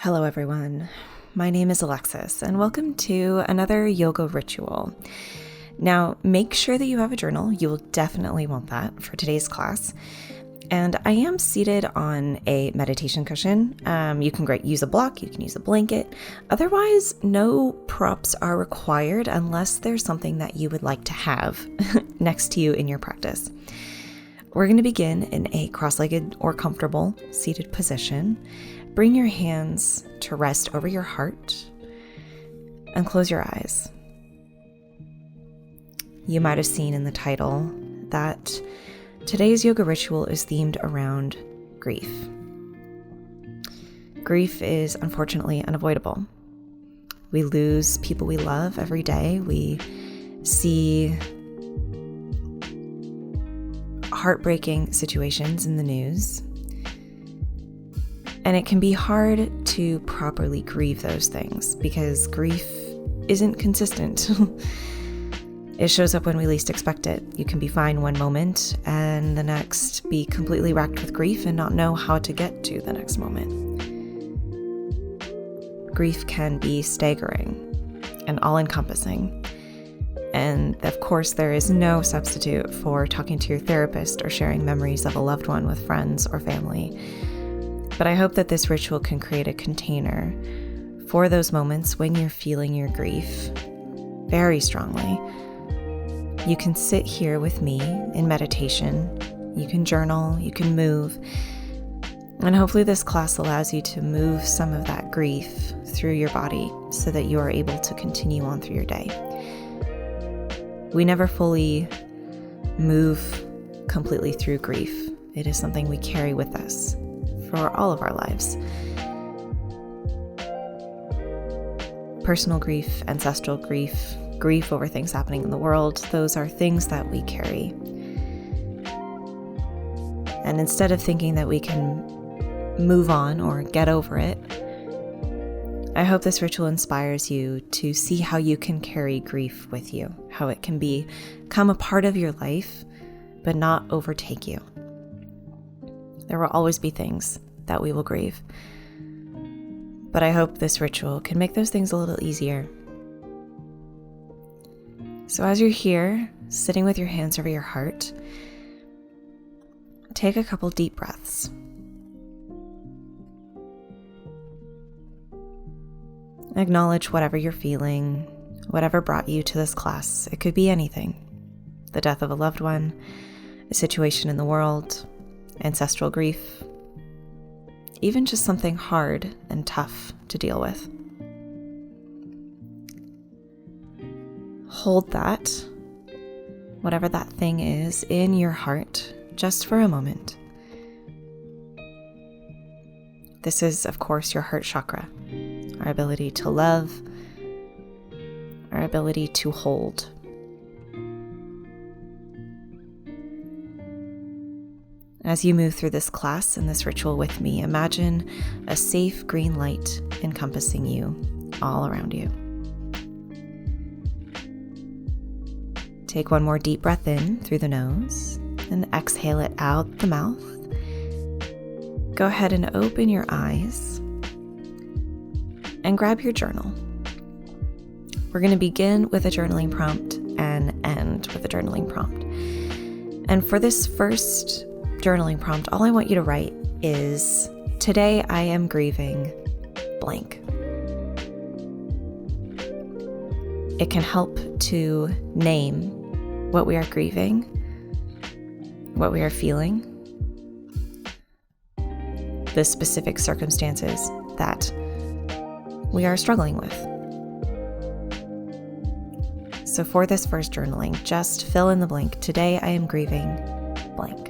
Hello everyone, my name is Alexis and welcome to another yoga ritual. Now make sure that you have a journal, you will definitely want that for today's class. And I am seated on a meditation cushion. You can use a block, you can use a blanket. Otherwise, no props are required unless there's something that you would like to have next to you in your practice. We're going to begin in a cross-legged or comfortable seated position. Bring your hands to rest over your heart and close your eyes. You might have seen in the title that today's yoga ritual is themed around grief. Grief is unfortunately unavoidable. We lose people we love every day. We see heartbreaking situations in the news. And it can be hard to properly grieve those things because grief isn't consistent. It shows up when we least expect it. You can be fine one moment and the next be completely racked with grief and not know how to get to the next moment. Grief can be staggering and all-encompassing. And of course, there is no substitute for talking to your therapist or sharing memories of a loved one with friends or family. But I hope that this ritual can create a container for those moments when you're feeling your grief very strongly. You can sit here with me in meditation, you can journal, you can move, and hopefully this class allows you to move some of that grief through your body so that you are able to continue on through your day. We never fully move completely through grief. It is something we carry with us for all of our lives. Personal grief, ancestral grief, grief over things happening in the world, those are things that we carry. And instead of thinking that we can move on or get over it, I hope this ritual inspires you to see how you can carry grief with you, how it can become a part of your life, but not overtake you. There will always be things that we will grieve. But I hope this ritual can make those things a little easier. So as you're here, sitting with your hands over your heart, take a couple deep breaths. Acknowledge whatever you're feeling, whatever brought you to this class. It could be anything. The death of a loved one, a situation in the world, ancestral grief, even just something hard and tough to deal with. Hold that, whatever that thing is, in your heart just for a moment. This is, of course, your heart chakra, our ability to love, our ability to hold. As you move through this class and this ritual with me, imagine a safe green light encompassing you all around you. Take one more deep breath in through the nose and exhale it out the mouth. Go ahead and open your eyes and grab your journal. We're going to begin with a journaling prompt and end with a journaling prompt. And for this first journaling prompt, all I want you to write is, today I am grieving blank. It can help to name what we are grieving, what we are feeling, the specific circumstances that we are struggling with. So for this first journaling, just fill in the blank. Today I am grieving blank.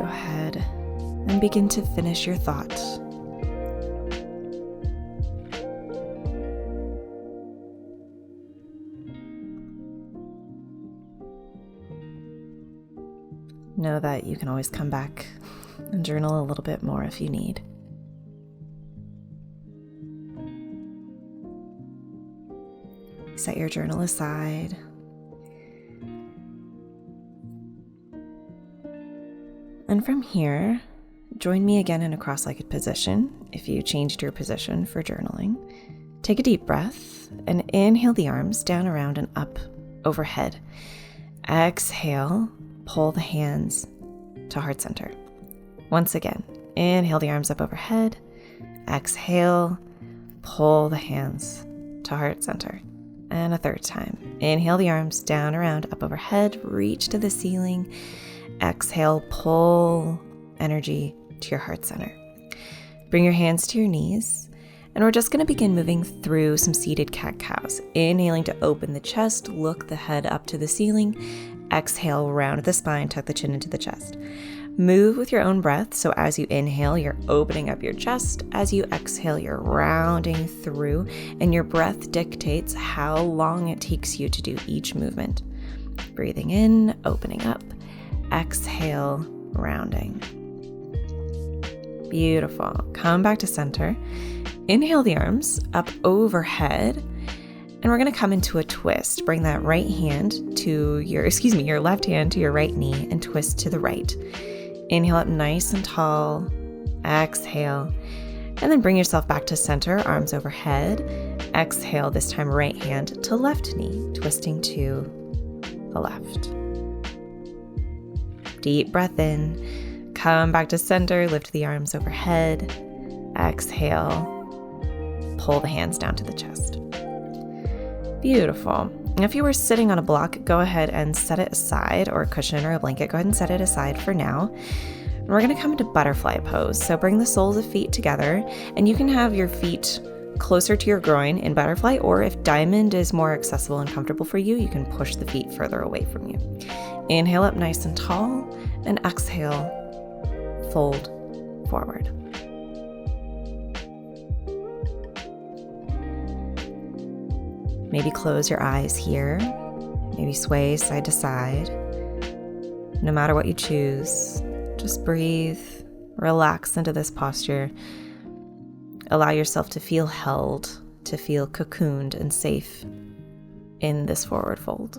Go ahead and begin to finish your thought. Know that you can always come back and journal a little bit more if you need. Set your journal aside. And from here, join me again in a cross-legged position if you changed your position for journaling. Take a deep breath and inhale the arms down, around, and up overhead. Exhale, pull the hands to heart center. Once again, inhale the arms up overhead. Exhale, pull the hands to heart center. And a third time. Inhale the arms down, around, up overhead. Reach to the ceiling. Exhale, pull energy to your heart center. Bring your hands to your knees. And we're just going to begin moving through some seated cat-cows. Inhaling to open the chest, look the head up to the ceiling. Exhale, round the spine, tuck the chin into the chest. Move with your own breath. So as you inhale, you're opening up your chest. As you exhale, you're rounding through, and your breath dictates how long it takes you to do each movement. Breathing in, opening up. Exhale, rounding. Beautiful. Come back to center. Inhale the arms up overhead. And we're going to come into a twist. Bring that right hand to your left hand to your right knee and twist to the right. Inhale up nice and tall. Exhale. And then bring yourself back to center, arms overhead. Exhale, this time right hand to left knee, twisting to the left. Deep breath in. Come back to center, lift the arms overhead. Exhale. Pull the hands down to the chest. Beautiful. If you were sitting on a block, go ahead and set it aside, or a cushion or a blanket. Go ahead and set it aside for now. And we're going to come into butterfly pose. So bring the soles of feet together, and you can have your feet closer to your groin in butterfly, or if diamond is more accessible and comfortable for you, you can push the feet further away from you. Inhale up nice and tall, and exhale, fold forward. Maybe close your eyes here. Maybe sway side to side. No matter what you choose, just breathe, relax into this posture. Allow yourself to feel held, to feel cocooned and safe in this forward fold.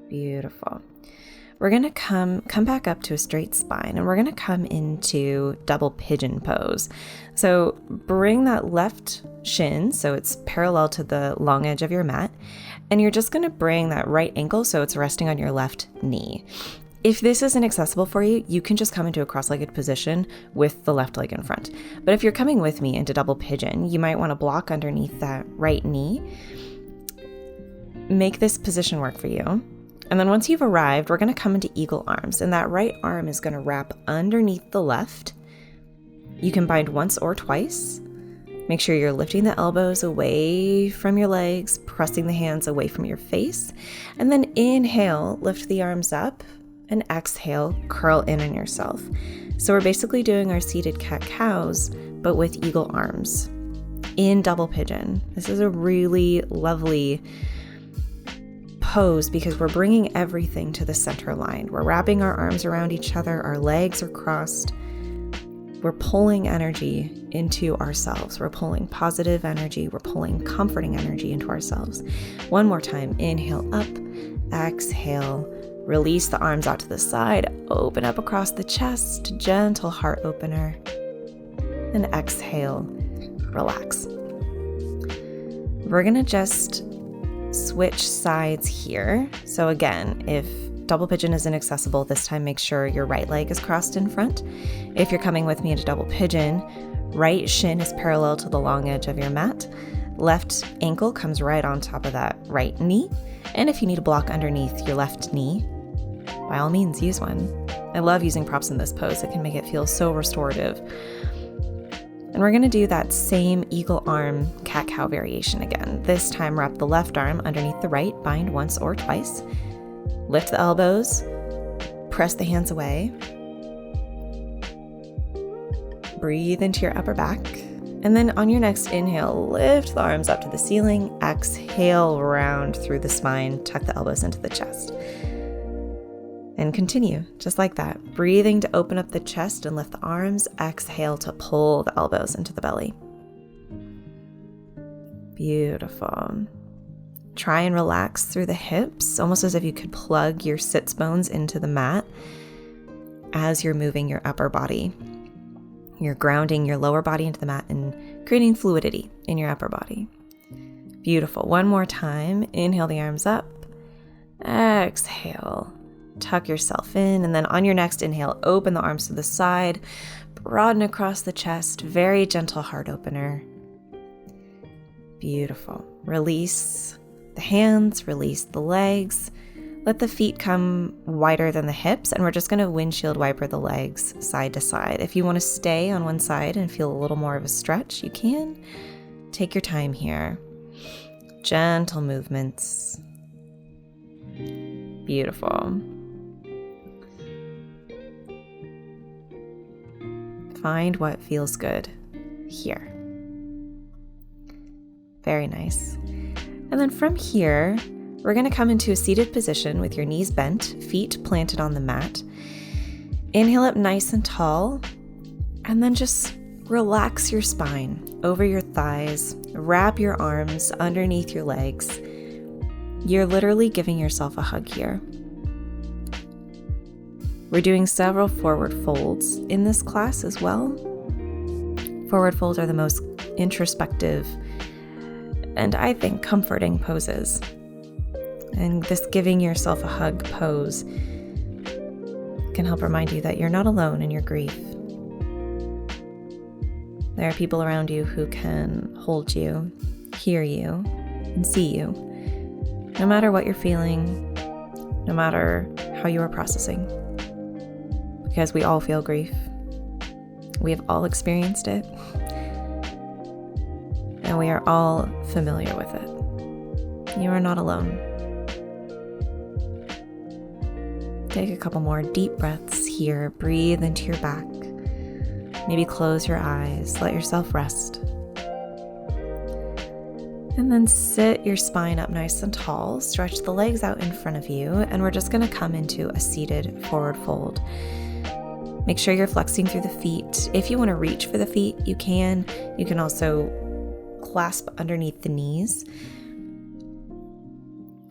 Beautiful. We're going to come back up to a straight spine, and we're going to come into double pigeon pose. So bring that left shin so it's parallel to the long edge of your mat, and you're just going to bring that right ankle so it's resting on your left knee. If this isn't accessible for you, you can just come into a cross-legged position with the left leg in front. But if you're coming with me into double pigeon, you might want to block underneath that right knee. Make this position work for you. And then once you've arrived, we're going to come into eagle arms, and that right arm is going to wrap underneath the left. You can bind once or twice. Make sure you're lifting the elbows away from your legs, pressing the hands away from your face, and then inhale, lift the arms up, and exhale, curl in on yourself. So we're basically doing our seated cat-cows, but with eagle arms in double pigeon. This is a really lovely pose because we're bringing everything to the center line. We're wrapping our arms around each other, our legs are crossed. We're pulling energy into ourselves. We're pulling positive energy. We're pulling comforting energy into ourselves. One more time. Inhale up, exhale, release the arms out to the side, open up across the chest, gentle heart opener, and exhale, relax. We're gonna just switch sides here. So again, if double pigeon is inaccessible, this time make sure your right leg is crossed in front. If you're coming with me into double pigeon, right shin is parallel to the long edge of your mat. Left ankle comes right on top of that right knee. And if you need a block underneath your left knee, by all means, use one. I love using props in this pose. It can make it feel so restorative. And we're going to do that same eagle arm cat-cow variation again. This time, wrap the left arm underneath the right, bind once or twice. Lift the elbows, press the hands away. Breathe into your upper back. And then on your next inhale, lift the arms up to the ceiling. Exhale, round through the spine, tuck the elbows into the chest. And continue, just like that. Breathing to open up the chest and lift the arms. Exhale to pull the elbows into the belly. Beautiful. Try and relax through the hips, almost as if you could plug your sits bones into the mat as you're moving your upper body. You're grounding your lower body into the mat and creating fluidity in your upper body. Beautiful. One more time. Inhale the arms up. Exhale. Tuck yourself in, and then on your next inhale, open the arms to the side, broaden across the chest, very gentle heart opener. Beautiful. Release the hands, release the legs. Let the feet come wider than the hips, and we're just going to windshield wiper the legs side to side. If you want to stay on one side and feel a little more of a stretch, you can. Take your time here. Gentle movements. Beautiful. Find what feels good here. Very nice. And then from here, we're going to come into a seated position with your knees bent, feet planted on the mat. Inhale up nice and tall, and then just relax your spine over your thighs. Wrap your arms underneath your legs. You're literally giving yourself a hug here. We're doing several forward folds in this class as well. Forward folds are the most introspective and I think comforting poses. And this giving yourself a hug pose can help remind you that you're not alone in your grief. There are people around you who can hold you, hear you, and see you, no matter what you're feeling, no matter how you are processing. Because we all feel grief. We have all experienced it. And we are all familiar with it. You are not alone. Take a couple more deep breaths here. Breathe into your back. Maybe close your eyes. Let yourself rest. And then sit your spine up nice and tall. Stretch the legs out in front of you. And we're just going to come into a seated forward fold. Make sure you're flexing through the feet. If you want to reach for the feet, you can. You can also clasp underneath the knees.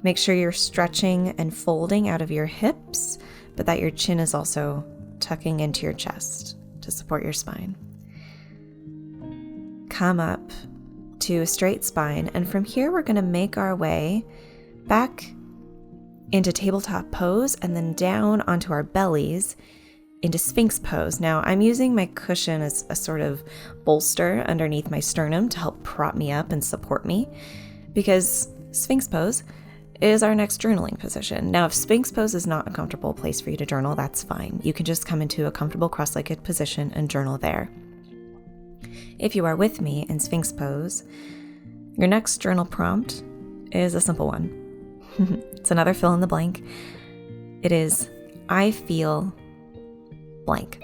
Make sure you're stretching and folding out of your hips, but that your chin is also tucking into your chest to support your spine. Come up to a straight spine, and from here we're going to make our way back into tabletop pose and then down onto our bellies into Sphinx Pose. Now, I'm using my cushion as a sort of bolster underneath my sternum to help prop me up and support me, because Sphinx Pose is our next journaling position. Now, if Sphinx Pose is not a comfortable place for you to journal, that's fine. You can just come into a comfortable cross-legged position and journal there. If you are with me in Sphinx Pose, your next journal prompt is a simple one. It's another fill in the blank. It is, I feel blank.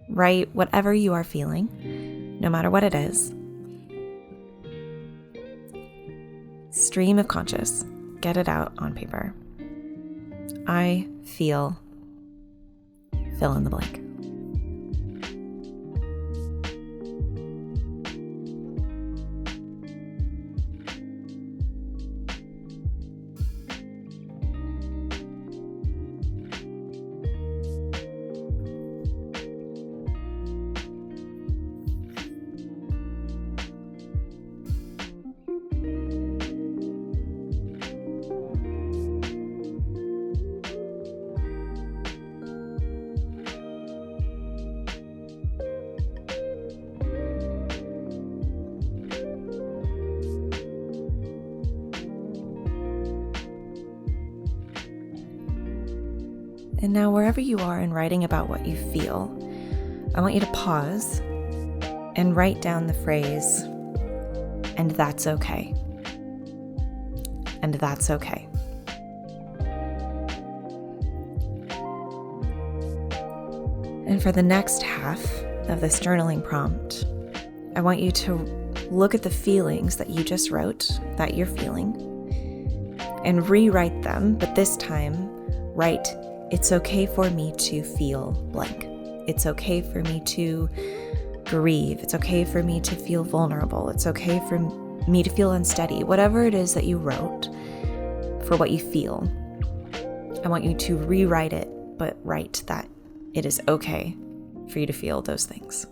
Write whatever you are feeling, no matter what it is. Stream of conscious. Get it out on paper. I feel fill in the blank. And now, wherever you are in writing about what you feel, I want you to pause and write down the phrase, "And that's okay." And that's okay. And for the next half of this journaling prompt, I want you to look at the feelings that you just wrote, that you're feeling, and rewrite them, but this time write, "It's okay for me to feel blank. It's okay for me to grieve. It's okay for me to feel vulnerable. It's okay for me to feel unsteady." Whatever it is that you wrote for what you feel, I want you to rewrite it, but write that it is okay for you to feel those things.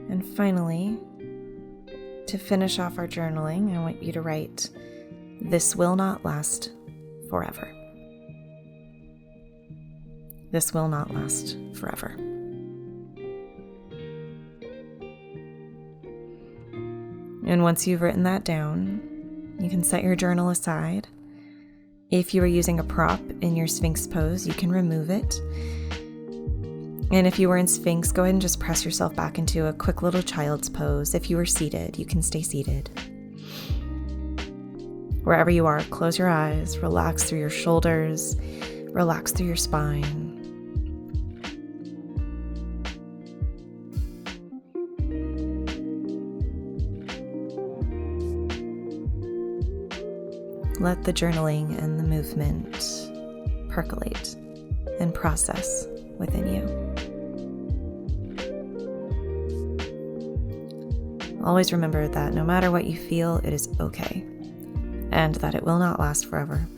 And finally, to finish off our journaling, I want you to write, "This will not last forever." This will not last forever. And once you've written that down, you can set your journal aside. If you are using a prop in your Sphinx pose, you can remove it. And if you were in Sphinx, go ahead and just press yourself back into a quick little child's pose. If you were seated, you can stay seated. Wherever you are, close your eyes, relax through your shoulders, relax through your spine. Let the journaling and the movement percolate and process within you. Always remember that no matter what you feel, it is okay, and that it will not last forever.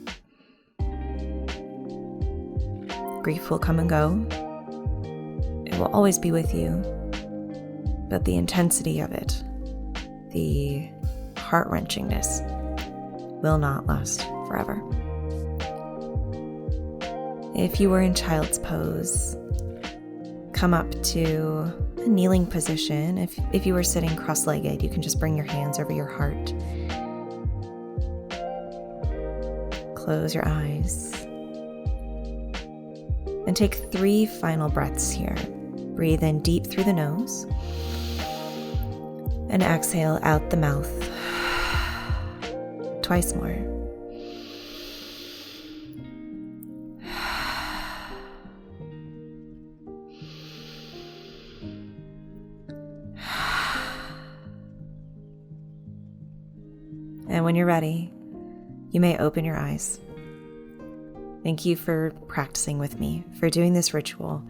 Grief will come and go. It will always be with you, but the intensity of it, the heart-wrenchingness, will not last forever. If you were in child's pose, come up to a kneeling position. If you were sitting cross-legged, you can just bring your hands over your heart. Close your eyes. And take 3 final breaths here. Breathe in deep through the nose. And exhale out the mouth. Twice more. And when you're ready, you may open your eyes. Thank you for practicing with me, for doing this ritual.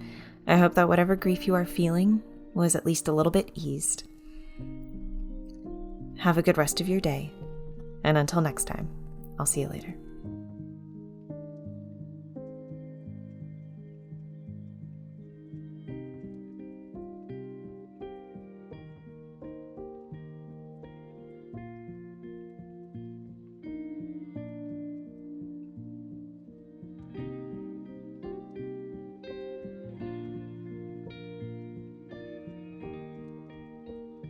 I hope that whatever grief you are feeling was at least a little bit eased. Have a good rest of your day, and until next time, I'll see you later.